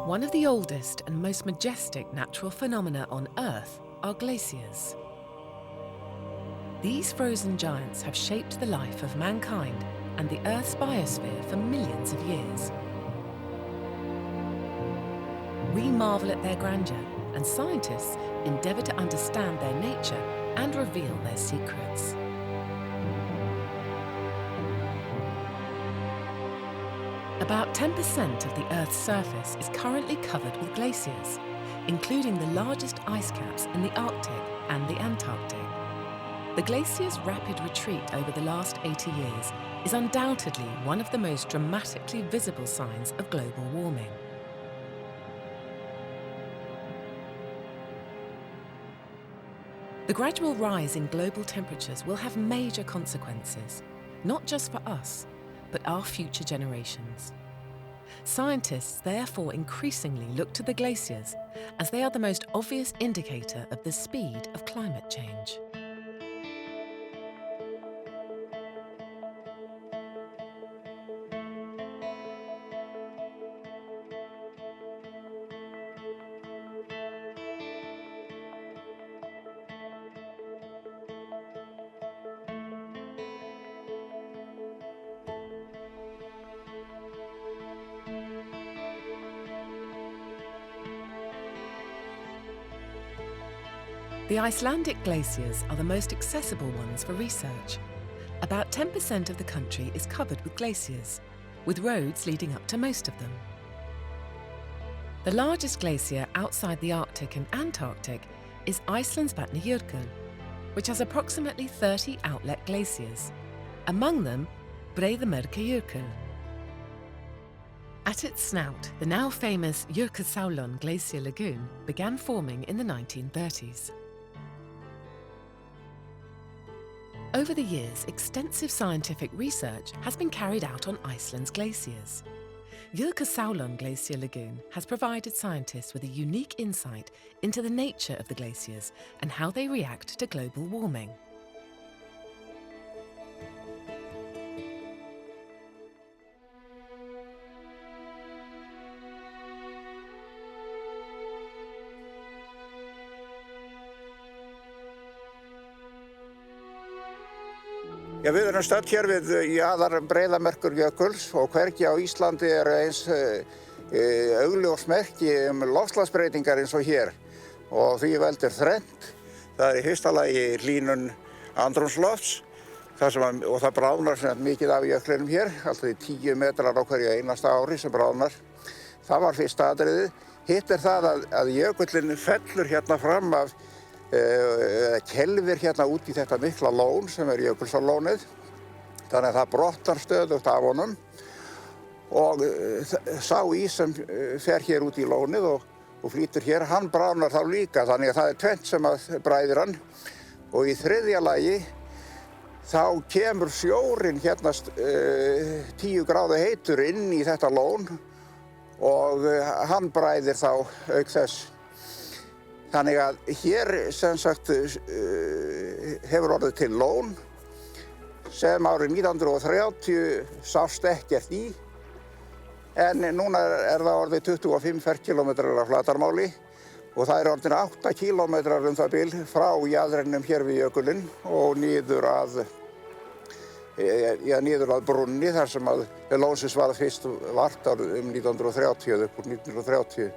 One of the oldest and most majestic natural phenomena on Earth are glaciers. These frozen giants have shaped the life of mankind and the Earth's biosphere for millions of years. We marvel at their grandeur, and scientists endeavour to understand their nature and reveal their secrets. About 10% of the Earth's surface is currently covered with glaciers, including the largest ice caps in the Arctic and the Antarctic. The glaciers' rapid retreat over the last 80 years is undoubtedly one of the most dramatically visible signs of global warming. The gradual rise in global temperatures will have major consequences, not just for us, but our future generations. Scientists therefore increasingly look to the glaciers as they are the most obvious indicator of the speed of climate change. The Icelandic glaciers are the most accessible ones for research. About 10% of the country is covered with glaciers, with roads leading up to most of them. The largest glacier outside the Arctic and Antarctic is Iceland's Vatnajökull, which has approximately 30 outlet glaciers, among them Breiðamerkurjökull. At its snout, the now famous Jökulsárlón glacier lagoon began forming in the 1930s. Over the years, extensive scientific research has been carried out on Iceland's glaciers. Jökulsárlón Glacier Lagoon has provided scientists with a unique insight into the nature of the glaciers and how they react to global warming. Ja, við erum stödd hér við jaðar Breiðamerkurjökuls og hvergi á Íslandi eins augljós merki loftslagsbreytingar eins og hér. Og því veldur þrennt. Það í fyrsta lagi hlýnun andrúmslofts, og það bráðnar mikið af jöklinum hér, alltaf 10 metrar á hverju einasta ári sem bráðnar. Það var fyrsta atriðið. Hitt það að jökullinn fellur hérna fram af kelfir hérna út í þetta mikla lón sem Jökulsárlónið. Þannig að það brotnar stöðugt af honum og sá ís sem fer hér út í lónið og flýtur hér, hann bráðnar þá líka. Þannig að það tvennt sem bræðir hann. Og í þriðja lagi þá kemur sjórinn hérna 10 gráðu heitur inn í þetta lón og hann bræðir þá auk þess. Þannig að hér sem sagt hefur orðið til lón sem árið 1930 sást ekkert í, en núna það orðið 25 ferkílómetrar af flatarmáli og það orðin 8 kílómetrar það bil frá jaðrinum hér við jökulinn og niður að brunni þar sem að lónsins var fyrst vart árið 1930, upp úr 1930.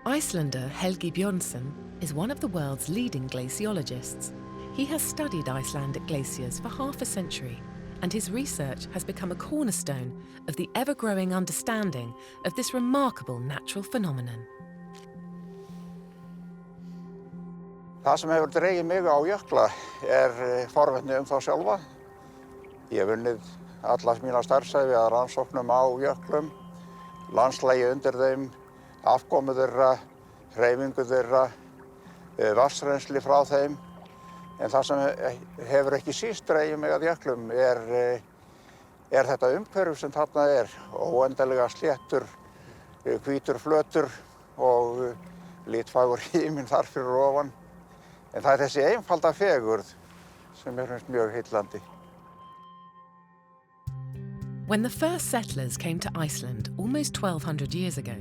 Icelander Helgi Björnsson is one of the world's leading glaciologists. He has studied Icelandic glaciers for half a century, and his research has become a cornerstone of the ever-growing understanding of this remarkable natural phenomenon. Það sem hefur dregið mig á jökla forvitni þá sjálfa. Ég hef unnið alla mína starfsævi að rannsóknum á jöklum, landslagi undir þeim, afkomu þeirra, hreyfingu þeirra, vatnsrennsli frá þeim. En það sem hefur ekki síst dregið mig að jöklum þetta umhverfi sem þarna óendanlega sléttur, hvítur flötur og litfagur himinn þar fyrir ofan. En það þessi einfalda fegurð sem finnst mjög heillandi. When the first settlers came to Iceland almost 1200 years ago,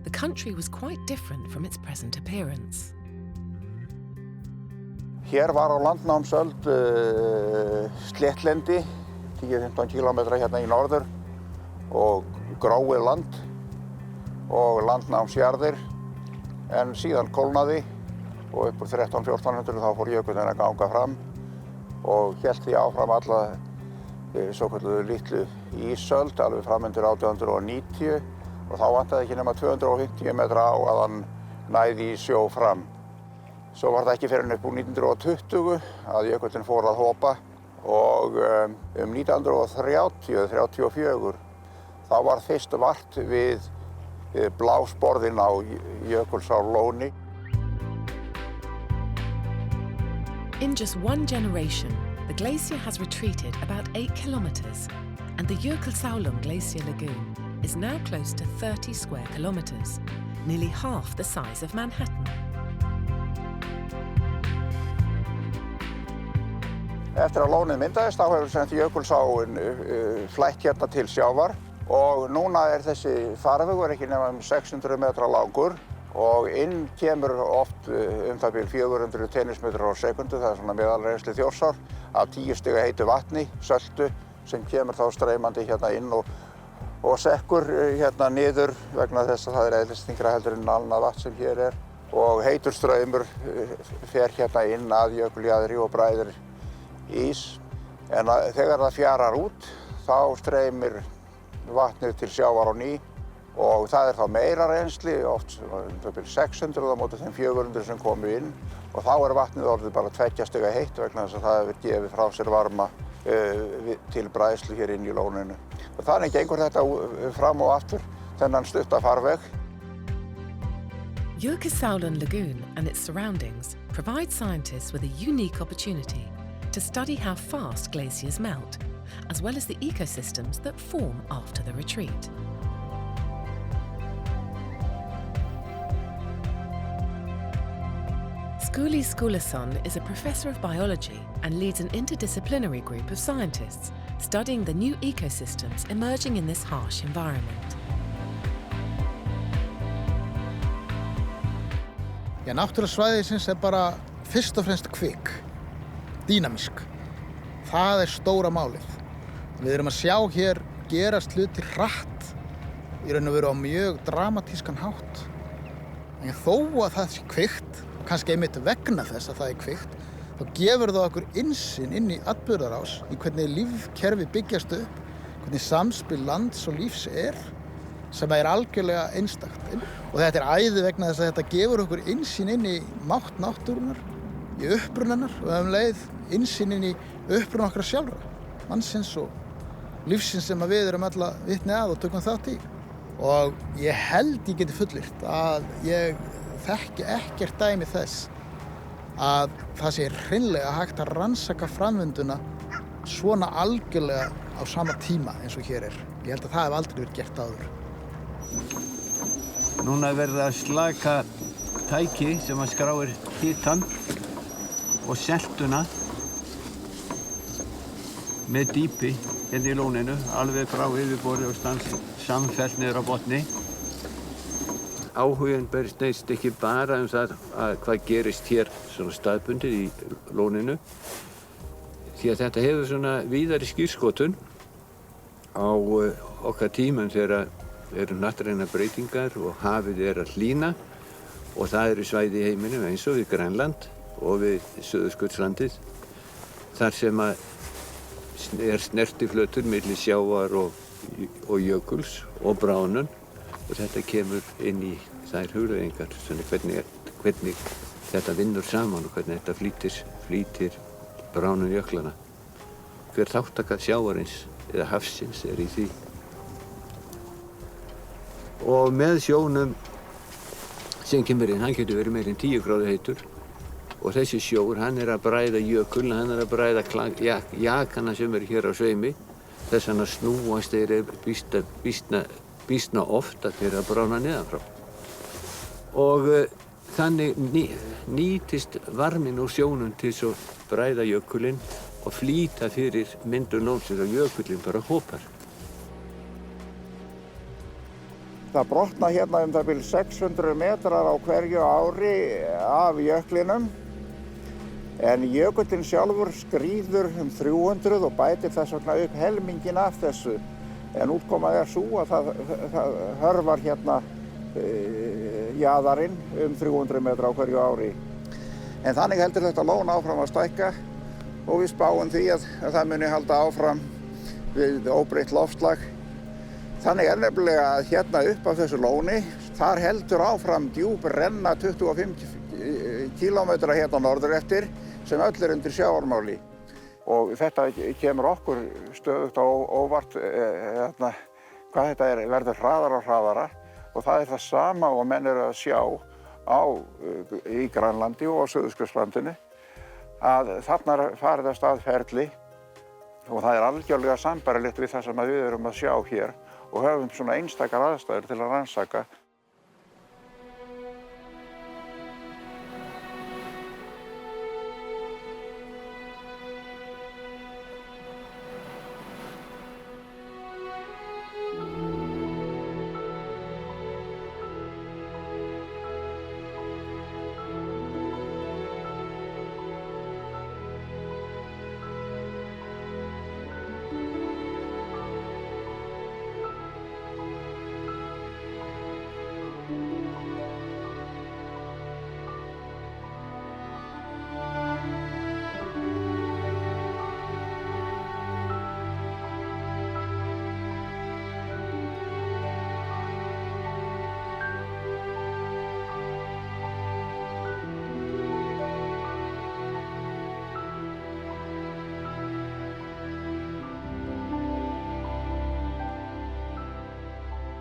the country was quite different from its present appearance. Hér var á landnámsöld sléttlendi, 10-15 kilometra hérna í norður og gróið land og landnámsjarðir, en síðan kólnaði og upp úr 1300–1400 þá fór jökullinn að ganga fram og hélt því áfram alla svokölluðu litlu ísöld alveg fram undir 1890 og þá vantaði ekki nema 250 metra á að hann næði í sjó fram. Svo var það ekki fyrr en upp úr 1920 að jökullinn fór að hopa og 1934 þá var fyrst vart við blásporðin á Jökulsárlóni. In just one generation, the glacier has retreated about 8 kilometers, and the Jökulsárlón Glacier Lagoon is now close to 30 square kilometers, nearly half the size of Manhattan. Eftir að lónið myndaðist þá hefur Jökulsáin flætt hérna til sjávar og núna þessi farvegur ekki nema 600 metra langur og inn kemur oft það bil 400 tennismetrar á sekundu, það svona meðalrennsli Þjórsár, af 10 stiga heitu vatni, söltu, sem kemur þá streymandi hérna inn og sekkur hérna niður vegna þess að það eðlisþyngra heldur en annað vatn sem hér og heitur straumur fer hérna inn að jökuljaðri og bræðir ís, en þegar það fjarar út þá streymir vatnið til sjávar á ný og það þá meira rennsli, oft 600 á móti þeim 400 sem komu inn og þá vatnið orðið bara 2 stiga heitt vegna þess að það hefur gefið frá sér varma til bræðslu hér inn í lóninu. Og þannig gengur þetta fram og aftur þennan stutta farveg. Jökulsárlón Lagoon and its surroundings provide scientists with a unique opportunity to study how fast glaciers melt, as well as the ecosystems that form after the retreat. Skúli Skúlason is a professor of biology and leads an interdisciplinary group of scientists studying the new ecosystems emerging in this harsh environment. Ja, náttúra svæðisins bara fyrst og fremst kvik, dýnamísk. Það stóra málið. Við erum að sjá hér gerast hluti hratt, í raun og veru á mjög dramatískan hátt. En þó að það sé kvikt, kannski einmitt vegna þess að það kvikt, þá gefur það okkur innsýn inn í atburðarás, í hvernig lífkerfi byggjast upp, hvernig samspil lands og lífs sem algjörlega einstakt. Og þetta æði vegna þess að þetta gefur okkur innsýn inn í mátt náttúrunnar, í uppruna hennar og leið innsýn inn í uppruna okkar sjálfra, mannsins og lífsins sem við erum alla vitni að og tökum þátt í. Og ég held ég geti fullyrt að ég þekki ekkert dæmi þess að það sé hreinlega hægt að rannsaka framvinduna svona algjörlega á sama tíma eins og hér Ég held að það hef aldrei verið gert áður. Núna verða að slaka tæki sem að skráir hitann og seltuna með dýpi hérna í lóninu, alveg frá yfirborði og samfellt niður á botni. Áhuginn snýst ekki bara það að hvað gerist hér svona staðbundið í lóninu, því að þetta hefur svona víðari skírskotun á okkar tímum þegar eru hnattrænar breytingar og hafið að hlýna og það eru svæði í heiminum eins og við Grænland og við Suðurskautslandið þar sem snertiflötur milli sjávar og jökuls og bráðnun. Og þetta kemur inn í þær hugleiðingar, hvernig þetta vinnur saman og hvernig þetta flýtir bráðnun jöklana. Hver þáttaka sjávarins eða hafsins í því. Og með sjónum sem kemur inn, hann getur verið meira en 10 gráðu heitur og þessi sjór, hann að bræða jökul, hann að bræða jakana sem hér á sveimi, þess að snúast býsna oft að þeir bráðna neðanfrá. Og þannig nýtist varminn úr sjónum til að bræða jökulinn og flýta fyrir myndun lónsins og jökullinn bara hopar. Það brotna hérna það bil 600 metrar á hverju ári af jöklinum. En jökullinn sjálfur skríður 300 og bætir þess vegna upp helminginn af þessu. En útkomað sú að það hörfar hérna jaðarinn 300 metra á hverju ári. En þannig heldur þetta lón áfram að stækka og við spáum því að það muni halda áfram við óbreytt loftslag. Þannig nefnilega að hérna upp af þessu lóni, þar heldur áfram djúp renna 25 kílómetra hérna norður eftir sem öll undir sjávarmáli. Og þetta kemur okkur stöðugt á óvart hvað þetta verður hraðara og hraðara og það það sama og menn eru að sjá í Grænlandi og á Suðurskautslandinu að þarna farið af stað ferli og það algjörlega sambærilegt við það sem við erum að sjá hér og höfum svona einstakar aðstæður til að rannsaka.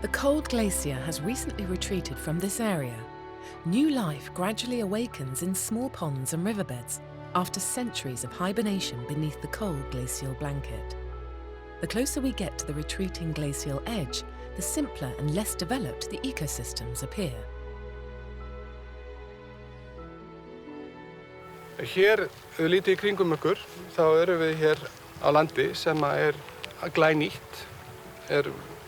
The cold glacier has recently retreated from this area. New life gradually awakens in small ponds and riverbeds after centuries of hibernation beneath the cold glacial blanket. The closer we get to the retreating glacial edge, the simpler and less developed the ecosystems appear. Hér, ef við lítið í kringum okkur, þá erum við hér á landi sem glænýtt.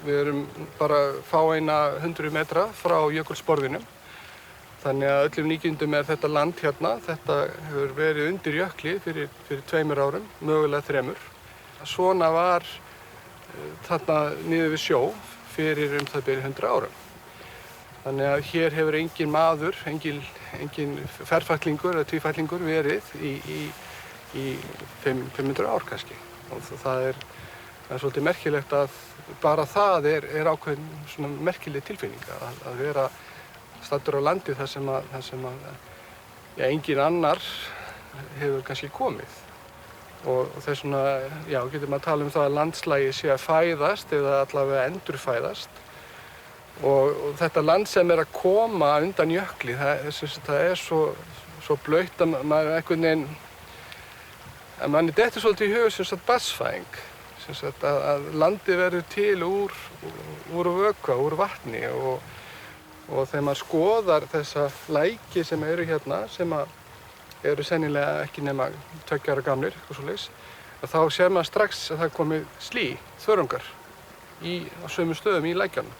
Við erum bara fáeina 100 metra frá jökulsporðinum. Þannig að öllum líkindum þetta land hérna, þetta hefur verið undir jökli fyrir 2 árum, mögulega 3. Svona var þarna niður við sjó fyrir það byrja 100 árum. Þannig að hér hefur engin maður, engin ferfætlingur eða tvífætlingur verið í 500 ár kannski. Og það er svolítið merkilegt að bara það er ákveðin svona merkileg tilfinning að vera staddur á landi þar sem engin annar hefur kannski komið. Og þess vegna, getur maður að tala um það að landslagið sé að fæðast eða allavega endurfæðast. Og þetta land sem að koma undan jökli, það svo blautt að maður einhvern veginn, að manni dettur svolítið í hug sem barnsfæðing. Að landið verður til úr vökva, úr vatni og þegar maður skoðar þessa læki sem eru hérna, sem eru sennilega ekki nema 2 ára gamlir, eitthvað svoleiðis, þá sér maður strax að það komi slí, þörungar, á sömu stöðum í lækjanum.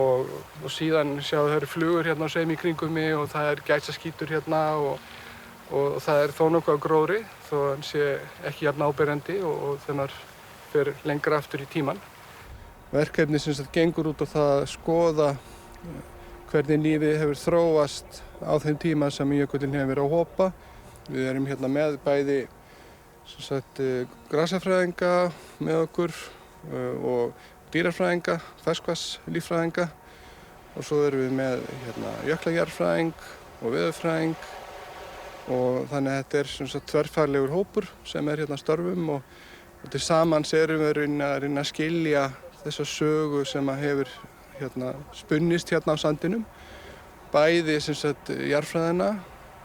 Og síðan það eru flugur hérna á sveimi í kringum mig og það gæsaskítur hérna og það þó nokkuð á gróðri, þó hann sé ekki jafn áberandi og þegar maður fer lengra aftur í tímann. Verkefni sem gengur út á það að skoða hvernig lífið hefur þróast á þeim tíma sem jökullinn hefur verið að hopa. Við erum hérna með bæði grasafræðinga með okkur og dýrafræðinga, ferskvatnslíffræðinga og svo erum við með jöklajarðfræðing og veðurfræðing og þannig að þetta þverfaglegur hópur sem hérna störfum og til samans erum við að reyna að skilja þessa sögu sem hefur spunnist hérna á sandinum, bæði jarðfræðina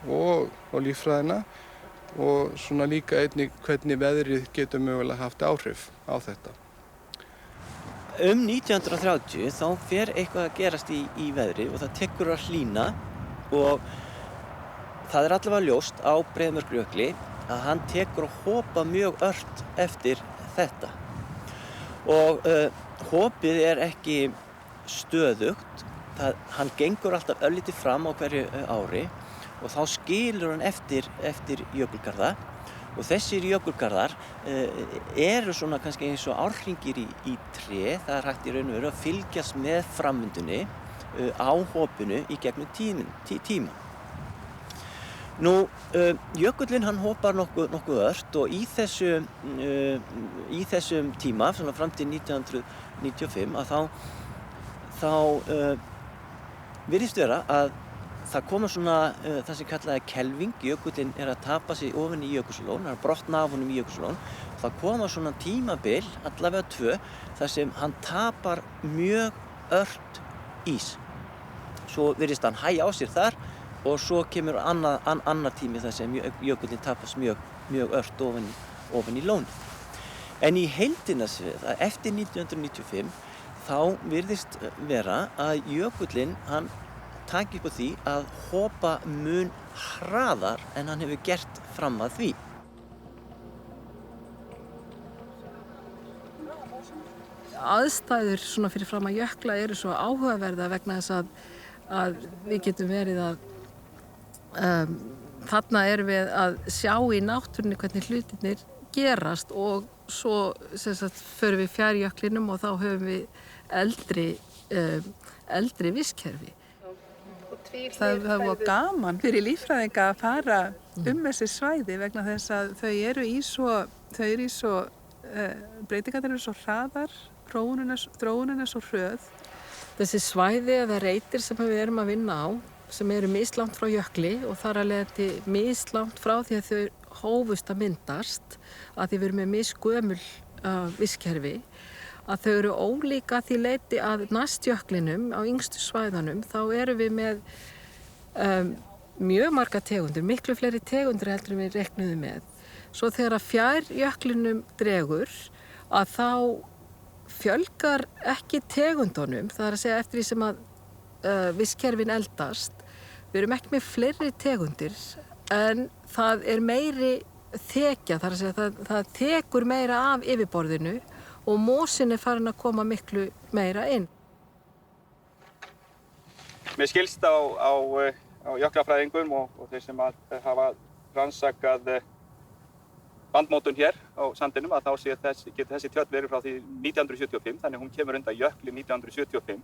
og líffræðina og svona líka einnig hvernig veðrið getur mögulega haft áhrif á þetta. 1930 þá fer eitthvað að gerast í veðri og það tekur að hlýna og það allavega ljóst á Breiðamerkurjökli að hann tekur að hopa mjög ört eftir þetta. Og hopið ekki stöðugt. Hann gengur alltaf örlítið fram á hverju ári og þá skilur hann eftir jökulgarða og þessir jökulgarðar eru svona kannski eins og árhringir í tré. Það er hægt í raun og veru að fylgjast með framvindunni á hopinu í gegnum tíma. Nú, jökullinn hann hopar nokkuð ört og í þessum tíma, svona fram til 1995, að þá virðist vera að það koma svona það sem kallaði kelving. Jökullinn er að tapa sig ofan í Jökulsárlón, hann er að brotna af honum í Jökulsárlón. Það koma svona tímabil, allavega 2, þar sem hann tapar mjög ört ís. Svo virðist hann hægja á sér þar og svo kemur annar tími þar sem jökullinn tapast mjög ört ofan í lónið. En í heildina séð, eftir 1995, þá virðist vera að jökullinn hann taki upp á því að hopa mun hraðar en hann hefur gert fram að því. Aðstæður svona fyrir fram að jökla eru svo áhugaverða vegna þess að við getum verið að þarna erum við að sjá í náttúrunni hvernig hlutirnir gerast og svo sem sagt förum við fjær jöklinum og þá höfum við eldri vistkerfi. Það var gaman fyrir líffræðinga að fara þessi svæði vegna þess að þau eru í svo breytingarnir eru svo hraðar, þróunin er svo hröð. Þessi svæði eða reitir sem við erum að vinna á, sem eru mislangt frá jökli og þar að leiðandi mislangt frá því að þau hófust að myndast, að því við erum með misgömul vistkerfi, að þau eru ólíka því leyti að næst jöklinum á yngstu svæðanum þá erum við með mjög marga tegundir, miklu fleiri tegundir heldur en við reiknuðum með. Svo þegar að fjær jöklinum dregur að þá fjölgar ekki tegundunum, það er að segja eftir því sem að vistkerfin eldast. Við erum ekki með fleiri tegundir en það er meiri þekja, það er að segja það tekur meira af yfirborðinu og mosin er farin að koma miklu meira inn. Mér skilst á jöklafræðingum og þeir sem hafa rannsakað bandmótun hér á sandinum að þá getur þessi tjöll verið frá því 1975, þannig hún kemur undan jökli 1975.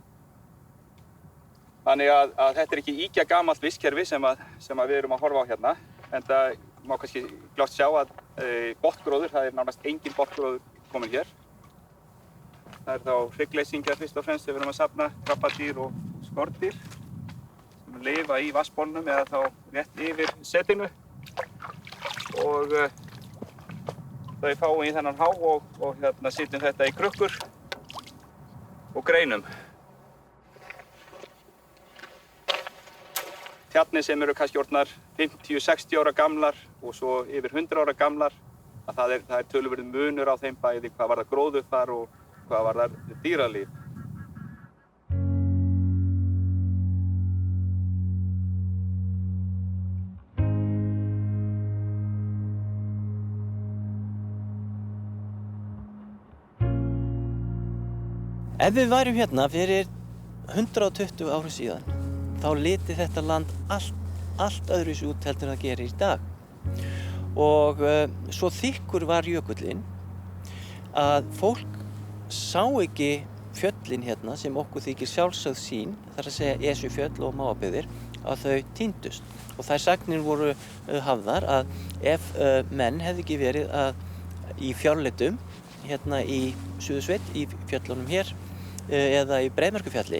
Þannig að þetta er ekki ýkja gamalt vistkerfi sem við erum að horfa á hérna, en það má kannski glöggt sjá að botngróður, það er nánast engin botngróður komin hér. Það er þá hryggleysingjar fyrst og fremst sem við erum að safna, krabbadýr og skordýr sem lifa í vatnsbólnum eða þá rétt yfir setinu og þau fáum í þennan há og hérna sitjum þetta í krukkur og greinum. Tjarnir sem eru kannski orðnar 50-60 ára gamlar og svo yfir 100 ára gamlar, að það er töluverður munur á þeim bæði hvað varðar gróðurfar og hvað varðar dýralíf. Ef við værum hérna fyrir 120 árum síðan, þá liti þetta land allt öðruvísi út heldur en það gerir í dag. Og svo þykkur var jökullinn að fólk sá ekki fjöllin hérna sem okkur þykir sjálfsögð sýn, þar að segja Esjufjöll og Mávabyggðir, að þau týndust. Og þær sagnir voru hafðar að ef menn hefði ekki verið í fjárleitum hérna í Suðursveit, í fjöllunum hér, eða í Breiðmerkurfjalli,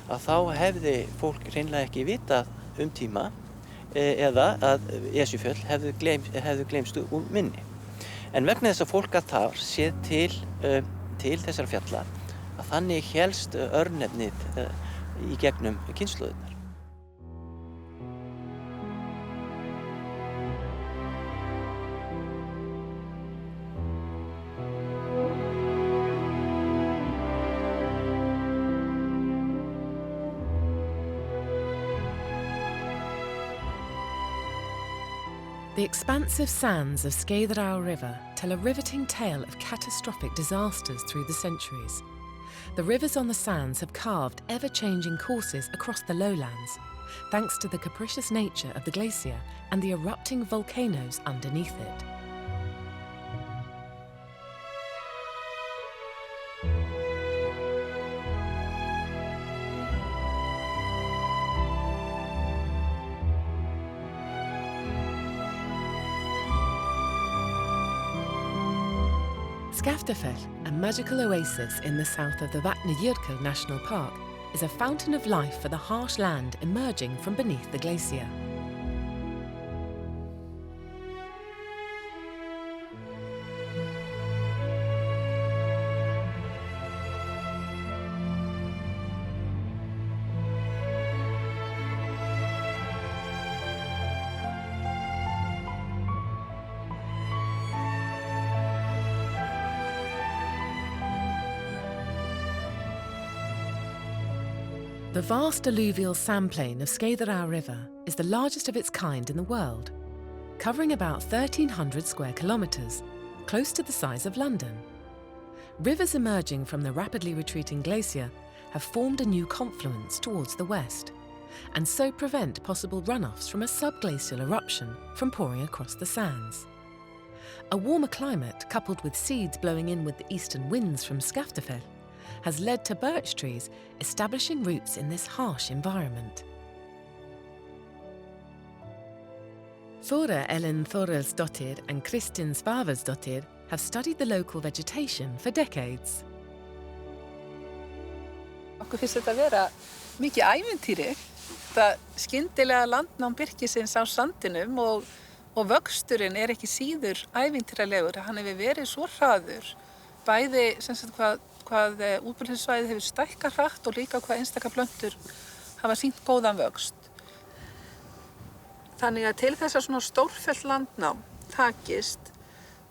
að þá hefði fólk hreinlega ekki vitað tíma eða að Esjufjöll hefðu gleymst úr minni. En vegna þess að fólk gat þar séð til þessara fjalla, að þannig hélst örnefnið í gegnum kynslóðirnar. The expansive sands of Skeiðará River tell a riveting tale of catastrophic disasters through the centuries. The rivers on the sands have carved ever-changing courses across the lowlands, thanks to the capricious nature of the glacier and the erupting volcanoes underneath it. Skaftafell, a magical oasis in the south of the Vatnajökull National Park, is a fountain of life for the harsh land emerging from beneath the glacier. The vast alluvial sandplain of Skeiðará River is the largest of its kind in the world, covering about 1,300 square kilometres, close to the size of London. Rivers emerging from the rapidly retreating glacier have formed a new confluence towards the west, and so prevent possible runoffs from a subglacial eruption from pouring across the sands. A warmer climate, coupled with seeds blowing in with the eastern winds from Skaftafell, has led to birch trees establishing roots in this harsh environment. Þóra Ellen Þórhallsdóttir and Kristin Svavarsdóttir have studied the local vegetation for decades. Okkur finnst þetta vera mikið ævintýri. Það skyndilega landnám birkisins á sandinum og vöxturinn ekki síður ævintýralegur. Hann hefur verið svo hraður, bæði sem sagt hvað útbreiðslusvæðið hefur stækkað hratt og líka hvað einstaka plöntur hafa sýnt góðan vöxt. Þannig að til þess að svona stórfellt landnám takist,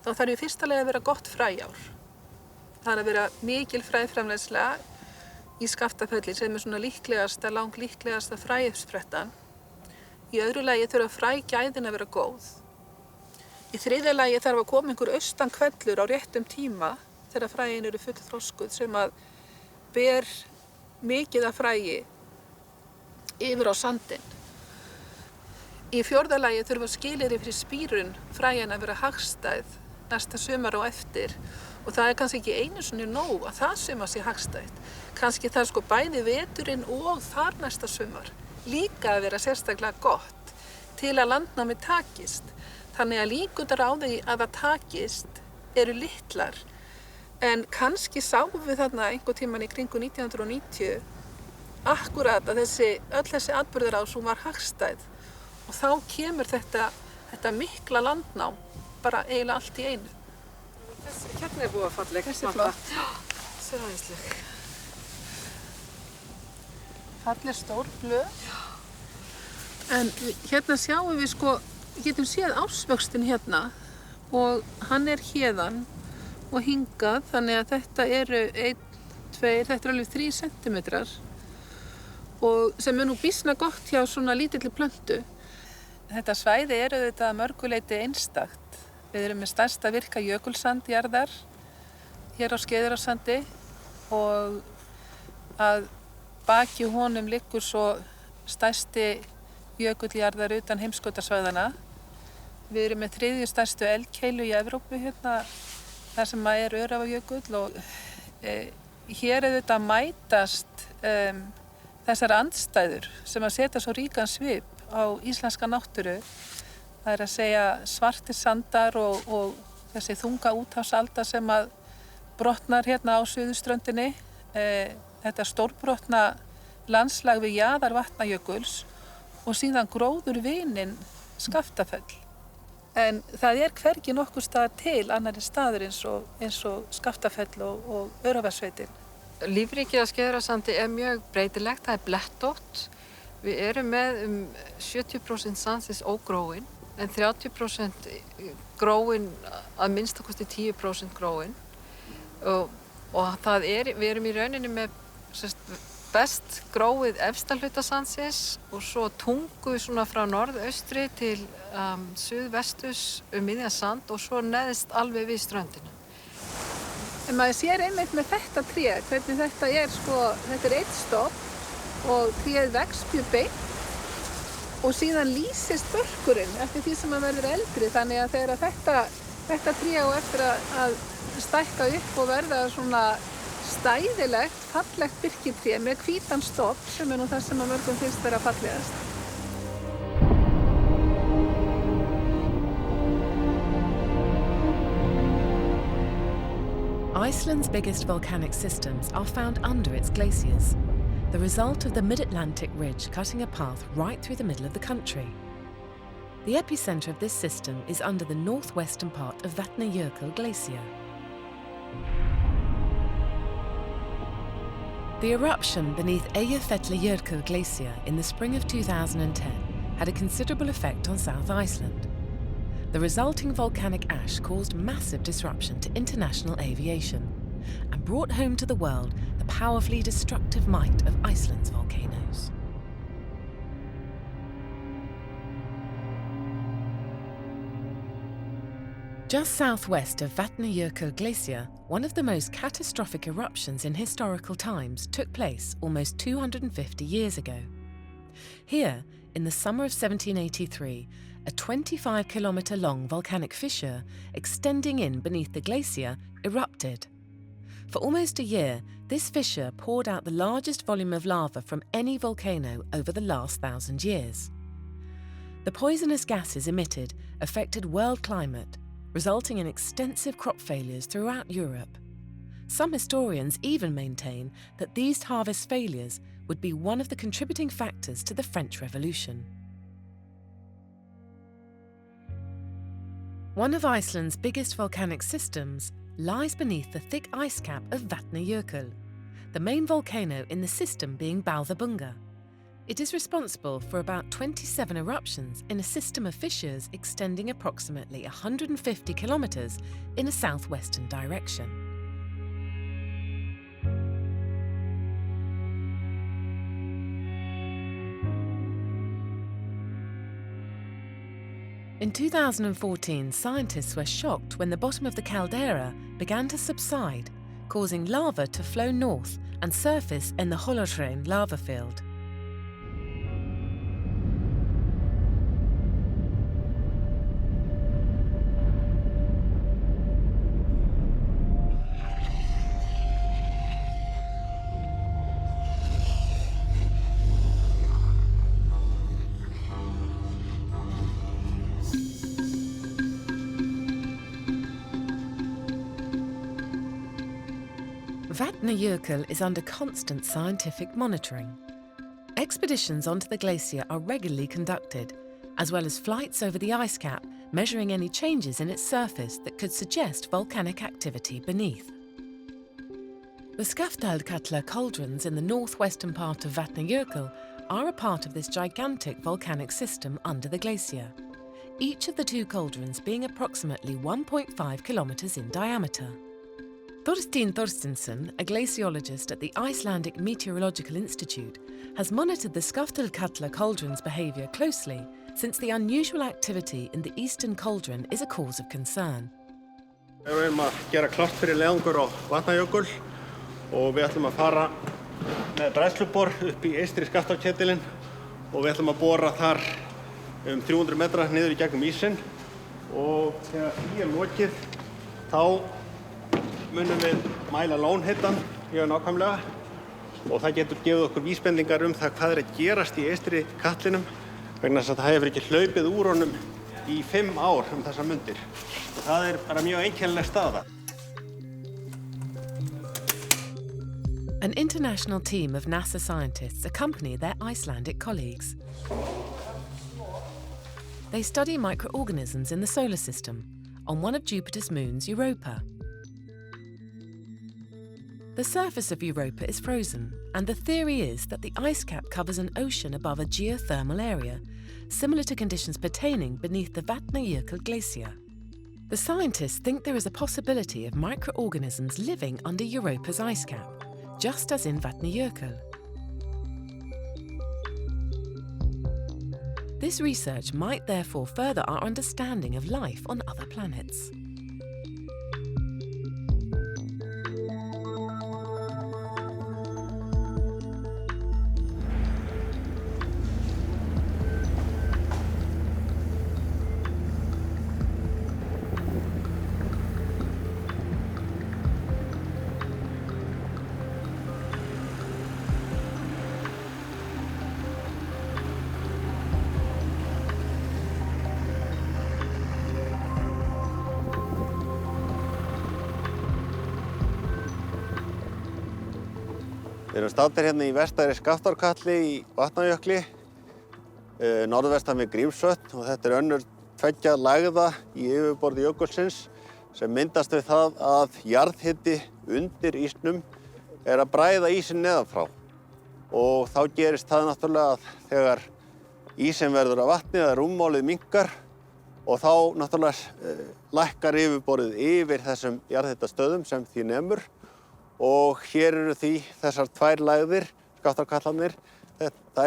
þá þarf í fyrsta lagi að vera gott fræár. Það þarf að vera mikil fræframleiðsla í Skaftafelli sem svona langlíklegasta fræuppsprettan. Í öðru lagi þurfa frægæðin að vera góð. Í þriðja lagi þarf að koma einhver austankvellur á réttum tíma þegar fræin eru fullþroskuð sem að ber mikið af fræi yfir á sandinn. Í fjórða lagi þurfa skilyrði fyrir spírun fræjanna að vera hagstæð næsta sumar og eftir og það kannski ekki einu sinni nóg að það sumar sé hagstætt. Kannski það bæði veturinn og þar næsta sumar líka að vera sérstaklega gott til að landnámi takist. Þannig að líkurnar á því að það takist eru litlar. En kannski sáum við þarna einhvern tímann í kringu 1990 akkurat að öll þessi atburðarás var hagstæð og þá kemur þetta mikla landnám bara eiginlega allt í einu. Hérna búið að falleg. Þessi er flott. Þessi er æðisleg. Falleg stór blöð. En hérna sjáum við getum séð ársvöxtinn hérna og hann héðan og hingað, þannig að þetta eru 1, 2, þetta eru alveg 3 sentimetrar og sem nú býsna gott hjá svona lítilli plöntu. Þetta svæði auðvitað að mörgu leyti einstakt. Við erum með stærsta virka jökulsand jarðar hér á Skeiðarársandi og að baki honum liggur svo stærsti jökuljarðar utan heimskautasvæðanna. Við erum með 3. stærstu eldkeilu í Evrópu hérna, þar sem Öræfajökull og hér auðvitað mætast þessar andstæður sem að setja svo ríkan svip á íslenska náttúru. Það að segja svartir sandar og þessi þunga úthafsalda sem að brotnar hérna á suðurströndinni. Þetta stórbrotna landslag við jaðar Vatnajökuls og síðan gróðurvininn Skaftafell. En það hvergi nokkur staðar til annarri staður eins og Skaftafell og Öræfasveitin. Lífríkið á Skeiðarársandi mjög breytilegt, það blettótt. Við erum með 70% sandsins ógróin, en 30% gróin, að minnstakosti 10% gróin. Og við erum í rauninni með best gróið efsta hluta sandsins og svo tungu svona frá norðaustri til suðvesturs miðjan sand og svo neðst alveg við ströndina. En maður sér einmitt með þetta tré, hvernig þetta er eitt stofn og tréð vex mjög beint og síðan lýsist börkurinn eftir því sem hann verður eldri. Þannig að þegar þetta tré á eftir að stækka upp og verða svona stæðilegt, fallegt birkitré með hvítan stofn sem nú það sem að mörgum finnst vera fallegast. Iceland's biggest volcanic systems are found under its glaciers, the result of the mid-Atlantic ridge cutting a path right through the middle of the country. The epicenter of this system is under the northwestern part of Vatnajökull Glacier. The eruption beneath Eyjafjallajökull Glacier in the spring of 2010 had a considerable effect on South Iceland. The resulting volcanic ash caused massive disruption to international aviation and brought home to the world the powerfully destructive might of Iceland's volcanoes. Just southwest of Vatnajökull Glacier, one of the most catastrophic eruptions in historical times took place almost 250 years ago. Here, in the summer of 1783, a 25-kilometre-long volcanic fissure extending in beneath the glacier erupted. For almost a year, this fissure poured out the largest volume of lava from any volcano over the last 1,000 years. The poisonous gases emitted affected world climate, resulting in extensive crop failures throughout Europe. Some historians even maintain that these harvest failures would be one of the contributing factors to the French Revolution. One of Iceland's biggest volcanic systems lies beneath the thick ice cap of Vatnajökull, the main volcano in the system being Bálfabunga. It is responsible for about 27 eruptions in a system of fissures extending approximately 150 kilometres in a southwestern direction. In 2014, scientists were shocked when the bottom of the caldera began to subside, causing lava to flow north and surface in the Hollohraun lava field. Vatnajökull is under constant scientific monitoring. Expeditions onto the glacier are regularly conducted, as well as flights over the ice cap measuring any changes in its surface that could suggest volcanic activity beneath. The Skaftárkatla cauldrons in the northwestern part of Vatnajökull are a part of this gigantic volcanic system under the glacier, each of the two cauldrons being approximately 1.5 kilometres in diameter. Thorstein Thorsteinsson, a glaciologist at the Icelandic Meteorological Institute, has monitored the Skaftárkatla cauldron's behaviour closely since the unusual activity in the eastern cauldron is a cause of concern. Við erum að gera klárt fyrir leiðangur á Vatnajökull og við ætlum að fara með bræðslubor upp í eystri Skaftárketilinn og við ætlum að bora þar 300 metra niður í gegnum ísinn og þegar því er lokið þá munum við mæla lónhitann mjög nákvæmlega og það getur gefið okkur vísbendingar það hvað er að gerast í eystri katlinum vegna þess að það hefur ekki hlaupið úr honum í 5 ár þessar mundir. Og það er bara mjög einkennileg staða. An international team of NASA scientists accompany their Icelandic colleagues. They study microorganisms in the solar system on one of Jupiter's moons, Europa. The surface of Europa is frozen, and the theory is that the ice cap covers an ocean above a geothermal area, similar to conditions pertaining beneath the Vatnajökull glacier. The scientists think there is a possibility of microorganisms living under Europa's ice cap, just as in Vatnajökull. This research might therefore further our understanding of life on other planets. Við erum staddir hérna í vestari Skaftárkatli í Vatnajökli, norðvestan við Grímsvötn og þetta önnur tveggja lægða í yfirborði jökulsins sem myndast við það að jarðhiti undir ísnum að bræða ísinn neðan frá. Og þá gerist það náttúrulega að þegar ísinn verður að vatni eða rúmmálið minnkar og þá náttúrulega lækkar yfirborðið yfir þessum jarðhitastöðum sem því nemur og hér eru því þessar tvær lægðir, Skaftárkatlarnir. Þetta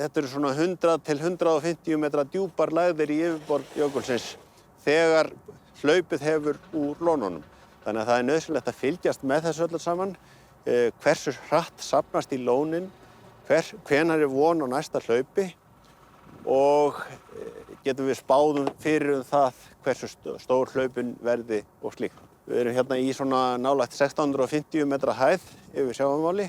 eru svona 100 til 150 metra djúpar lægðir í yfirborð jökulsins þegar hlaupið hefur úr lónunum. Þannig að það nauðsynlegt að fylgjast með þessu öllu saman, hversu hratt safnast í lónin, hvenær von á næsta hlaupi og getum við spáð fyrir það hversu stór hlaupin verði og slíkt. Við erum hérna í svona nálægt 1650 metra hæð yfir sjávarmáli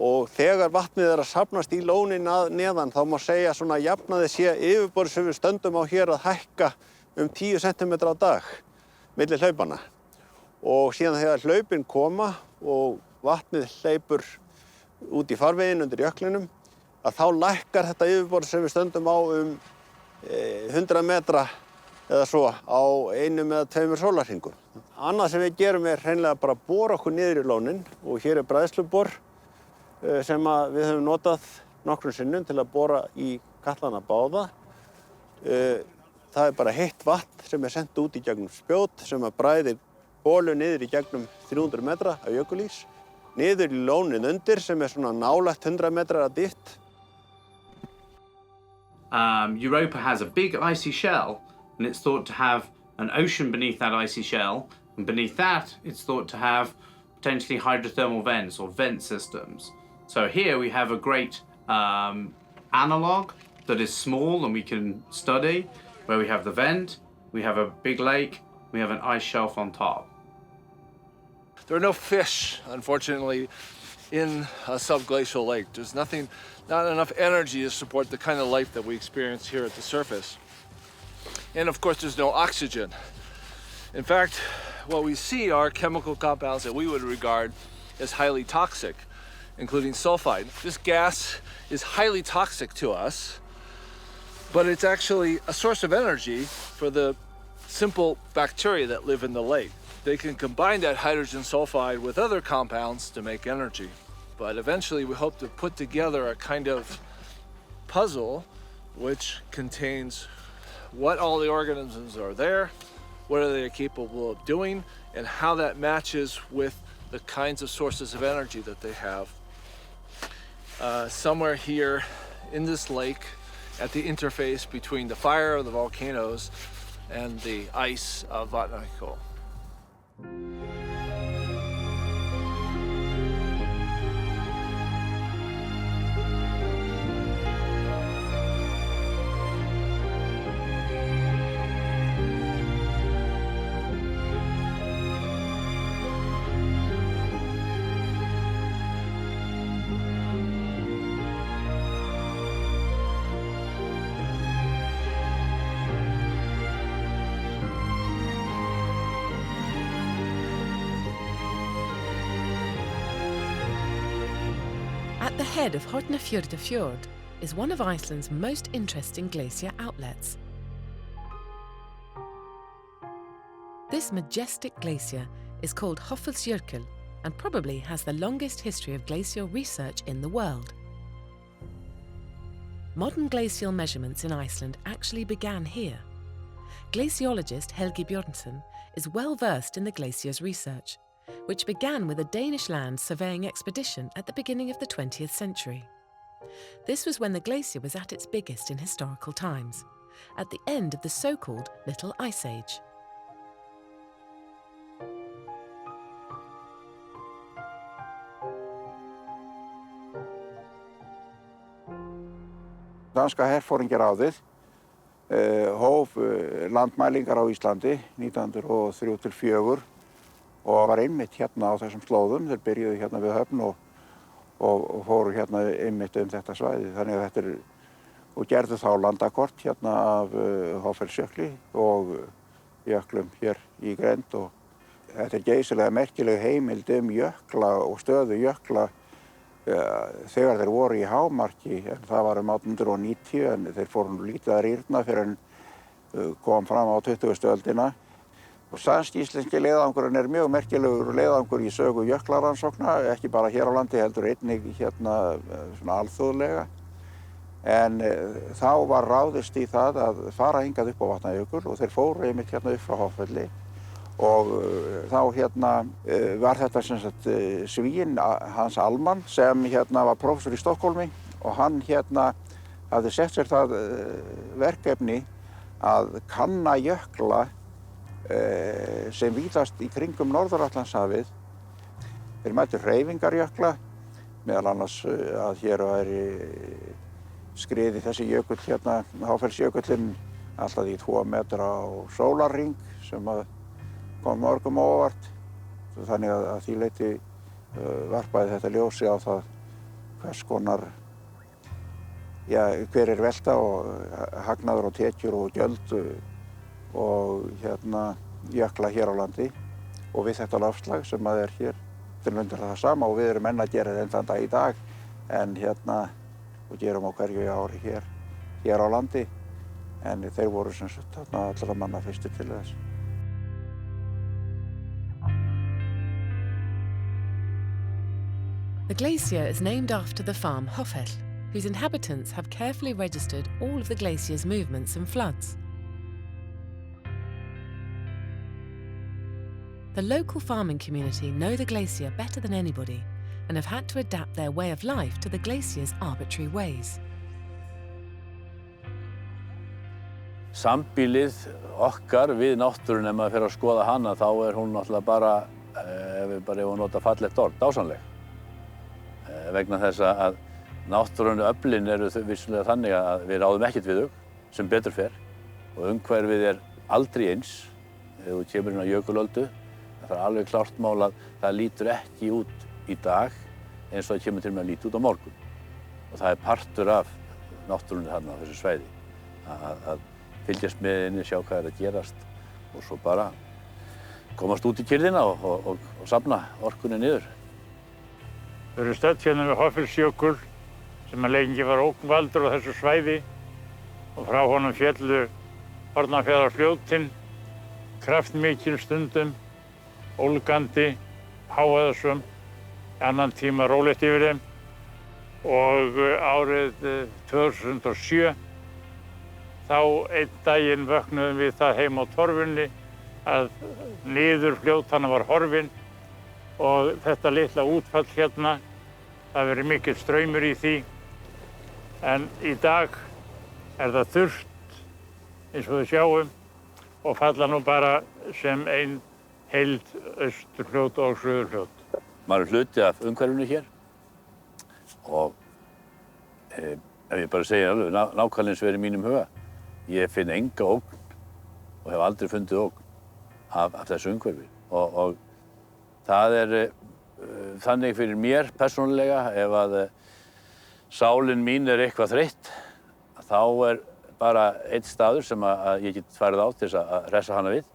og þegar vatnið að safnast í lónin neðan þá má segja svona jafnaði sé yfirborð sem við stöndum á hér að hækka 10 cm á dag milli hlaupana. Og síðan þegar hlaupin koma og vatnið hleypur út í farveginn undir jöklinum að þá lækkar þetta yfirborð sem við stöndum á 100 metra eða svo á 1 eða 2 sólarhringum. Annað sem við gerum hreinlega bara að bora okkur niður í lónin og hér bræðslubor sem við höfum notað nokkrum sinnum til að bora í katlana báða. Það bara heitt vatn sem sent út í gegnum spjót sem bræðir holu niður í gegnum 300 metra af jökulís, niður í lónin undir sem svona nálægt 100 metrar að dýpt. Europa has a big icy shell and it's thought to have an ocean beneath that icy shell, and beneath that it's thought to have potentially hydrothermal vents or vent systems. So here we have a great analog that is small and we can study, where we have the vent, we have a big lake, we have an ice shelf on top. There are no fish, unfortunately, in a subglacial lake. There's not enough energy to support the kind of life that we experience here at the surface. And of course, there's no oxygen. In fact, what we see are chemical compounds that we would regard as highly toxic, including sulfide. This gas is highly toxic to us, but it's actually a source of energy for the simple bacteria that live in the lake. They can combine that hydrogen sulfide with other compounds to make energy. But eventually we hope to put together a kind of puzzle which contains what all the organisms are there, what are they capable of doing, and how that matches with the kinds of sources of energy that they have. Somewhere here in this lake, at the interface between the fire of the volcanoes and the ice of Vatnajökull. At the head of Hornafjörður Fjord is one of Iceland's most interesting glacier outlets. This majestic glacier is called Hofsjökull and probably has the longest history of glacial research in the world. Modern glacial measurements in Iceland actually began here. Glaciologist Helgi Björnsson is well versed in the glacier's research, which began with a Danish land surveying expedition at the beginning of the 20th century. This was when the glacier was at its biggest in historical times, at the end of the so-called Little Ice Age. Danska herforingjaráðið hóf landmælingar á Íslandi 1903-04 og var einmitt hérna á þessum slóðum. Þeir byrjuðu hérna við Höfn og fóru hérna einmitt þetta svæði. Þannig að þetta og gerðu þá landakort hérna af Hofsjökulli og jöklum hér í grennd og þetta geysilega merkileg heimild jökla og stöðu jökla þegar þeir voru í hámarki, en það var 1890, en þeir fóru nú lítið að rýrna fyrir en kom fram á 20. öldina. Og sænsk-íslenski leiðangurinn mjög merkilegur leiðangur í sögu jöklarannsókna, ekki bara hér á landi, heldur einnig hérna svona alþjóðlega. En þá var ráðist í það að fara hingað upp á Vatnajökul og þeir fóru einmitt hérna upp frá Hoffelli. Og þá hérna var þetta sem sagt Svíinn Hans Alman sem hérna var prófessor í Stokkhólmi og hann hérna hafði sett sér það verkefni að kanna jökla sem víðast í kringum Norður-Atlantshafið. Þeir mættu hreyfingarjökla, meðal annars að hér væri skriði þessi jökull hérna, Háfellsjökullinn, alltaf í 2 metra á sólarhring sem kom mörgum óvart. Þannig að því leyti varpaði þetta ljósi á það hvers konar, hver velta og hagnaður og tekjur og gjöld og hérna jökla hér á landi og við þetta loftslag sem að hér til myndir það sama og við erum enn að gera þetta þann dag í dag en hérna og gerum á hverju ári hér á landi en þeir voru sem sagt þarna allra manna fyrstir til þess. The glacier is named after the farm Hoffell, whose inhabitants have carefully registered all of the glacier's movements and floods. The local farming community know the glacier better than anybody and have had to adapt their way of life to the glacier's arbitrary ways. Sambýlið okkar við náttúruna, ef maður fer að skoða hana, þá hún náttúrulega bara, ef við nota fallegt orð, dásamleg. Vegna þess að náttúrunni öflin eru vissulega þannig að við ráðum ekkert við þau, sem betur fer. Og umhverfið aldrei eins, þegar þú kemur inn á jökulöldu. Það alveg klárt mál að það lítur ekki út í dag eins og það kemur til með að líta út á morgun. Og það partur af náttúrunni þarna á þessu svæði. Að fylgjast með henni, sjá hvað að gerast og svo bara komast út í kyrrðina og safna orkunni niður. Við erum stödd hérna við Hoffellsjökul sem að lengi var ógnvaldur á þessu svæði og frá honum féllu Hornafjarðarfljótin, kraftmikil stundum, ólgandi, hávaðasöm, annan tíma rólegt yfir þeim og árið 2007 þá einn daginn vöknuðum við það heim á torfunni að niður fljótana var horfin og þetta litla útfall hérna, það verið mikill straumur í því. En í dag það þurrt, eins og við sjáum, og falla nú bara sem ein heild austurfljót og suðurfljót. Maður hluti af umhverfinu hér og ef ég bara segja alveg nákvæmlega eins og verið í mínum huga, ég finn enga ógn og hef aldrei fundið ógn af þessu umhverfi. Og það þannig fyrir mér persónulega, ef að sálin mín eitthvað þreytt, þá bara einn staður sem að ég get farið á til þess að hressa hana við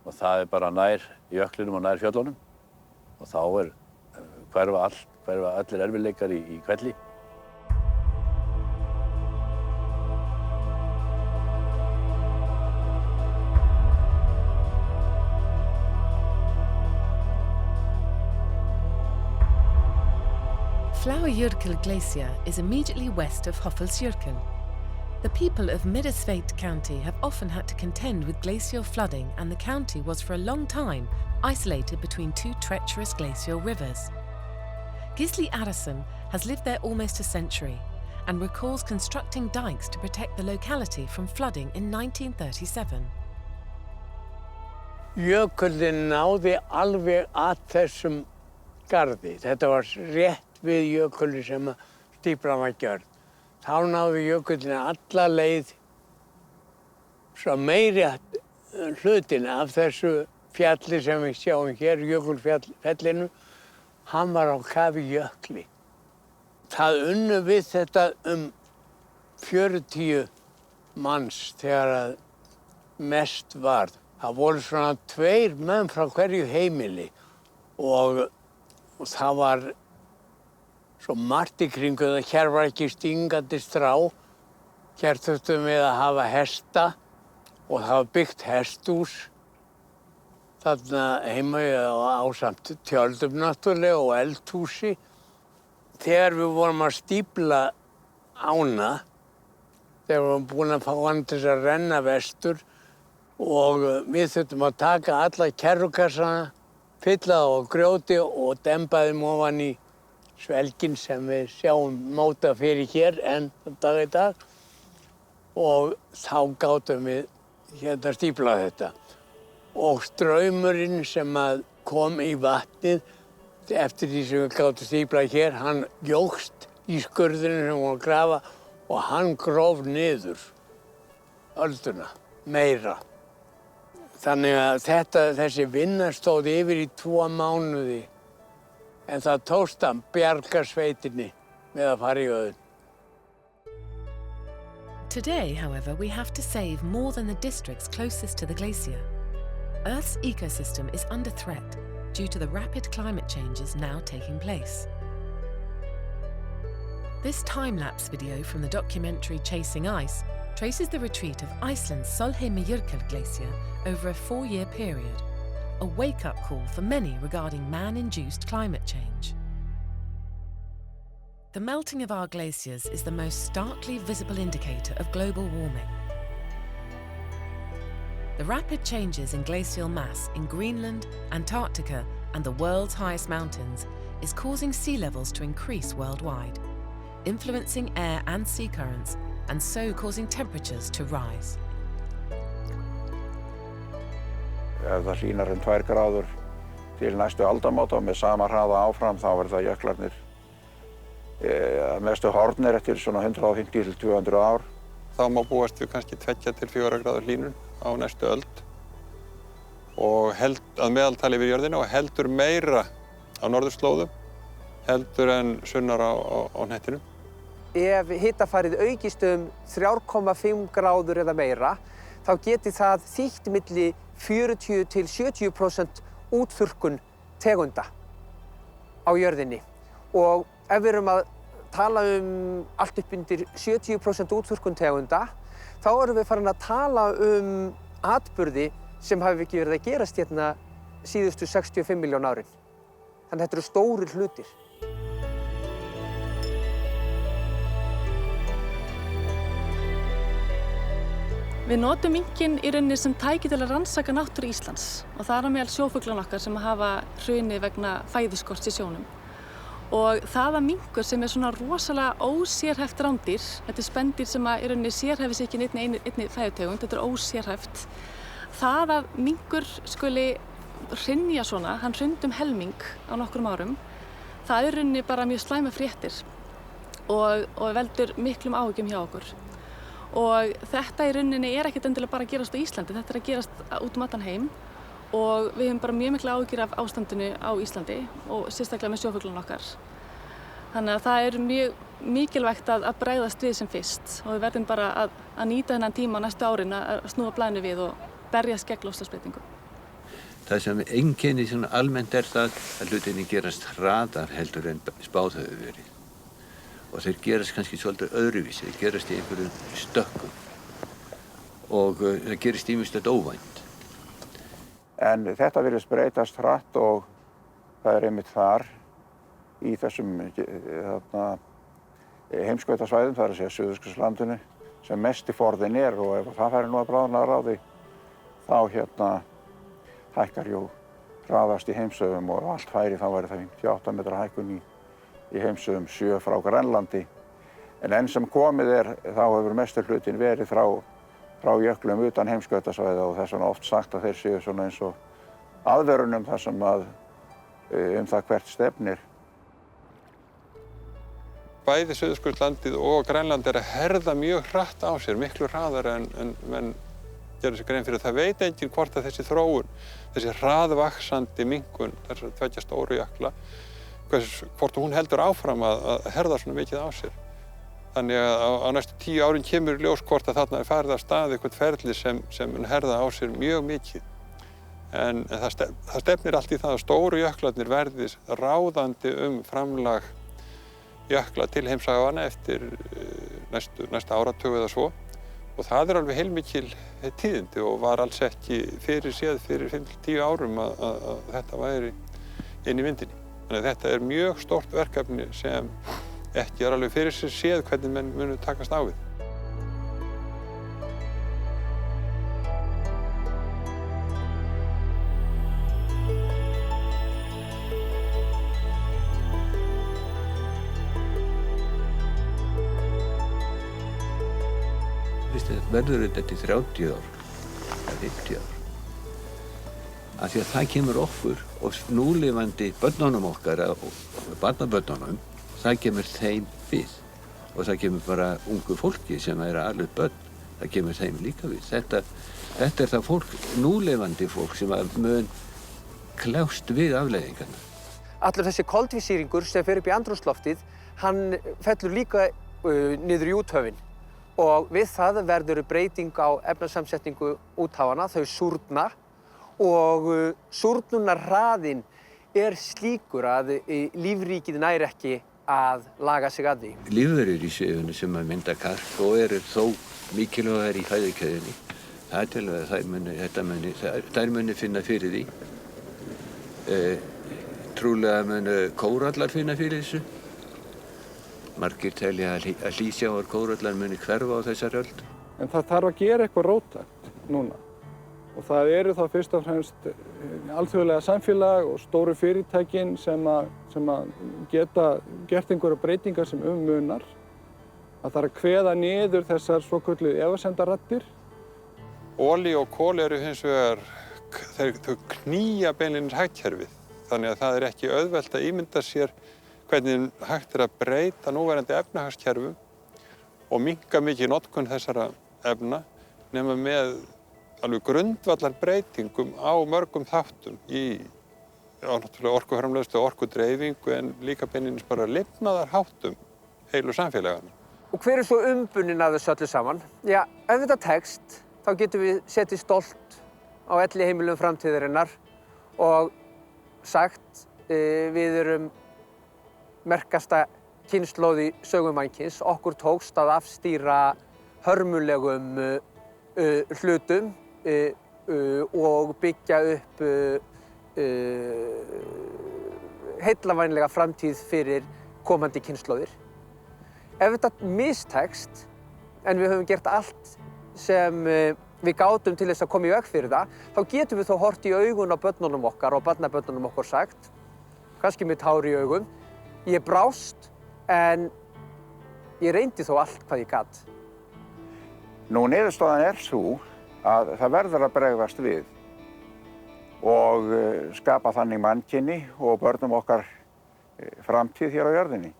og það bara nær jöklinum og nær fjöllunum og þá hverfa allir erfiðleikar í hvelli. Fláajökull Glacier is immediately west of Hoffellsjökull. The people of Middlesveit County have often had to contend with glacial flooding, and the county was for a long time isolated between 2 treacherous glacial rivers. Gisli Arason has lived there almost a century and recalls constructing dikes to protect the locality from flooding in 1937. Jökullinn náði alveg að þessum garði. Þetta var rétt við jökulinn sem stíflan var gjörð. Þá náði jökullinn alla leið svo meiri hlutin af þessu fjalli sem við sjáum hér, jökulfjallinu, hann var á kafi jökli. Það unnu við þetta 40 manns þegar að mest var. Það voru svona 2 menn frá hverju heimili og það var svo margt í kringu það. Hér var ekki stingandi strá. Hér þurftum við að hafa hesta og það var byggt hesthús. Þarna heima ásamt tjöldum náttúrulega og eldhúsi. Þegar við vorum að stípla ána, þegar við vorum búin að fá hann til þess að renna vestur og við þurftum að taka alla kerrukassana, fylla þá á grjóti og demba þeim ofan í svelginn sem við sjáum móta fyrir hér enn dag í dag. Og þá gátum við hérna stíplað þetta. Og straumurinn sem kom í vatnið eftir því sem við gátum stíplað hér, hann jókst í skurðinu sem við vorum að grafa og hann gróf niður ölduna meira. Þannig að þessi vinna stóð yfir í 2 mánuði en það tókst að bjarga sveitinni með að fara í öðun. Today, however, we have to save more than the districts closest to the glacier. Earth's ecosystem is under threat due to the rapid climate changes now taking place. This time-lapse video from the documentary Chasing Ice traces the retreat of Iceland's Sólheimajökull glacier over a 4-year period, a wake-up call for many regarding man-induced climate change. The melting of our glaciers is the most starkly visible indicator of global warming. The rapid changes in glacial mass in Greenland, Antarctica, and the world's highest mountains is causing sea levels to increase worldwide, influencing air and sea currents, and so causing temperatures to rise. Ef það hlýnar 2 gráður til næstu aldamóta með sama hraða áfram, þá verða jöklarnir mestu horfnir eftir svona 150 til 200 ár. Þá má búast við kannski 2 til 4 gráður hlýnun á næstu öld og að meðaltali yfir jörðina og heldur meira á norðurslóðum heldur en sunnar á hnettinum. Ef hitafarið aukist 3,5 gráður eða meira, þá geti það þýtt milli 40 til 70% útþurrkun tegunda á jörðinni. Og ef við erum að tala allt upp undir 70% útþurrkun tegunda, þá erum við farin að tala atburði sem hafi ekki verið að gerast hérna síðustu 65 miljón árin. Þannig að þetta eru stórir hlutir. Við notum minkinn í rauninni sem tæki til að rannsaka náttúru Íslands og það er á meðal sjófuglanna okkar sem hafa hrunið vegna fæðuskorts í sjónum. Og það að minkur sem er svona rosalega ósérhæft rándýr, þetta er spendýr sem í rauninni sérhæfir sig ekki í einni fæðutegund, þetta er ósérhæft. Það að minkur skuli hrynja svona, hann hrundi helming á nokkrum árum, það er í rauninni bara mjög slæmar fréttir og veldur miklum áhyggjum hjá okkur. Og þetta í rauninni er ekkert endilega bara að gerast á Íslandi, þetta er að gerast út allan heim og við höfum bara mjög mikla áhyggjur af ástandinu á Íslandi og sérstaklega með sjófuglana okkar. Þannig að það er mjög mikilvægt að bregðast við sem fyrst og við verðum bara að nýta þennan tíma á næstu árin að snúa blaðinu við og berjast gegn loftslagsbreytingum. Það sem einkennir svona almennt er það að hlutinni gerast hraðar heldur en spáð hefur verið. Og þeir gerast kannski svolítið öðruvísi, þeir gerast í einhverjum stökkum og það gerist ýmislegt óvænt. En þetta virðist breytast hratt og það er einmitt þar í þessum heimskautasvæðum, það er að segja Suðurskautslandinu, sem mesti forðinn er og ef það færi nú að bráðna að ráði, þá hækkar jú hraðast í heimshöfum og ef allt færi þá væri það 58 metra hækkun í heimshöfum 7 frá Grænlandi. En enn sem komið er, þá hefur mestur hlutin verið frá jöklum utan heimskautasvæða og þess vegna oft sagt að þeir séu svona eins og aðvörunum þar sem það hvert stefnir. Bæði Suðurskautslandið og Grænland er að herða mjög hratt á sér, miklu hraðar en menn gerðu sér grein fyrir. Það veit enginn hvort að þessi þróun, þessi hraðvaxandi minnkun þessar 2 stóru jökla, hvort hún heldur áfram að herða svona mikið á sér. Þannig að á næstu 10 árin kemur í ljós hvort að þarna er farið af stað eitthvað ferli sem mun herða á sér mjög mikið. En það stefnir allt í það að stóru jöklarnir verði ráðandi framlag jökla til heimsálfanna eftir næsta áratug eða svo. Og það alveg heilmikil tíðindi og var alls ekki fyrirséð fyrir 5-10 árum að þetta væri inn í myndinni. Þannig að þetta mjög stórt verkefni sem ekki alveg fyrir sér séð hvernig menn munu takast á við. Verður þetta til 30 ár eða 50 ár. Af því að það kemur okkur og núlifandi börnunum okkar og barnabörnunum, það kemur þeim við. Og það kemur bara ungu fólki sem alveg börn, það kemur þeim líka við. Þetta það fólk, núlifandi fólk sem mun kljást við afleiðingarna. Allur þessi koltvísýringur sem fer upp í andrúmsloftið, hann fellur líka niður í úthöfin. Og við það verður breyting á efnasamsetningu úthafanna, þau súrna og súrnunarhraðinn slíkur að lífríkið nær ekki að laga sig að því. Lífverur í sjöfunni sem mynda kalk og eru þó mikilvægar í fæðukeðjunni, það til að þær muni finna fyrir því. Trúlega munu kórallar finna fyrir þessu. Margir telja að hlýsjávar kórallar muni hverfa á þessari öld. En það þarf að gera eitthvað róttækt núna. Og það eru þá fyrst og fremst alþjóðlega samfélag og stóru fyrirtækin sem geta gert einhverja breytingar sem munar. Það þarf að kveða niður þessar svokölluðu efasemdarraddir. Olía og kol eru hins vegar, þau knýja beinlínis hagkerfið. Þannig að það ekki auðvelt að ímynda sér hvernig hægt að breyta núverandi efnahagskerfum og minnka mikið notkun þessara efna nema með alveg grundvallar breytingum á mörgum þáttum í náttúrulega orkuframleiðslu og orkudreifingu en líka beinlínis bara lifnaðarháttum heilu samfélagana. Og hver svo umbuninn af þessu öllu saman? Já, ef þetta tekst, þá getum við setið stolt á elliheimilum framtíðarinnar og sagt við erum merkasta kynslóð í sögu mannkyns. Okkur tókst að afstýra hörmulegum hlutum og byggja upp heillavænlega framtíð fyrir komandi kynslóðir. Ef þetta mistekst, en við höfum gert allt sem við gátum til þess að koma í veg fyrir það, þá getum við þó horft í augun á börnunum okkar og barnabörnunum okkar sagt, kannski með tár í augum, ég brást, en ég reyndi þó allt hvað ég gat. Nú, niðurstaðan sú að það verður að bregðast við og skapa þannig mannkyni og börnum okkar framtíð hér á jörðinni.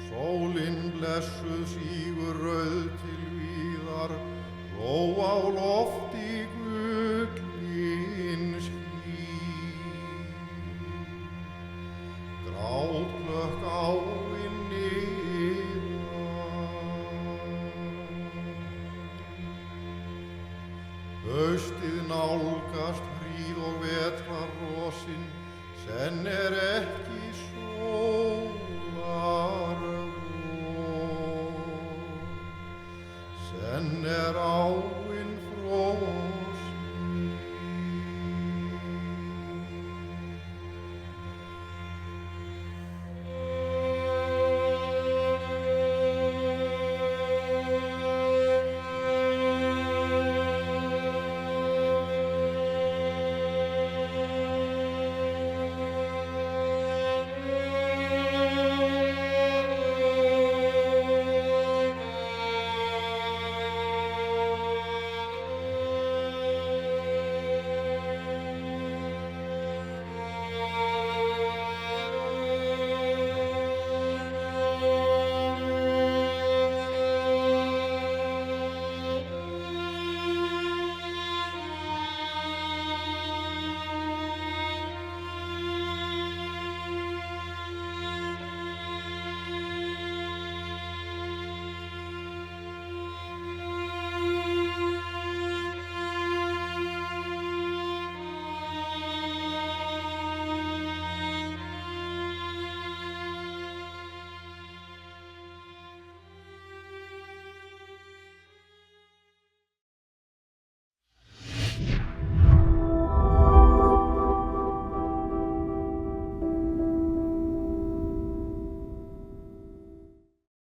Sólin blessuð sígur rauð til víðar, bló á lofti gullin ský. Grátklökk áin niðar. Haustið nálgast hríð og vetrarrosin, senn ekki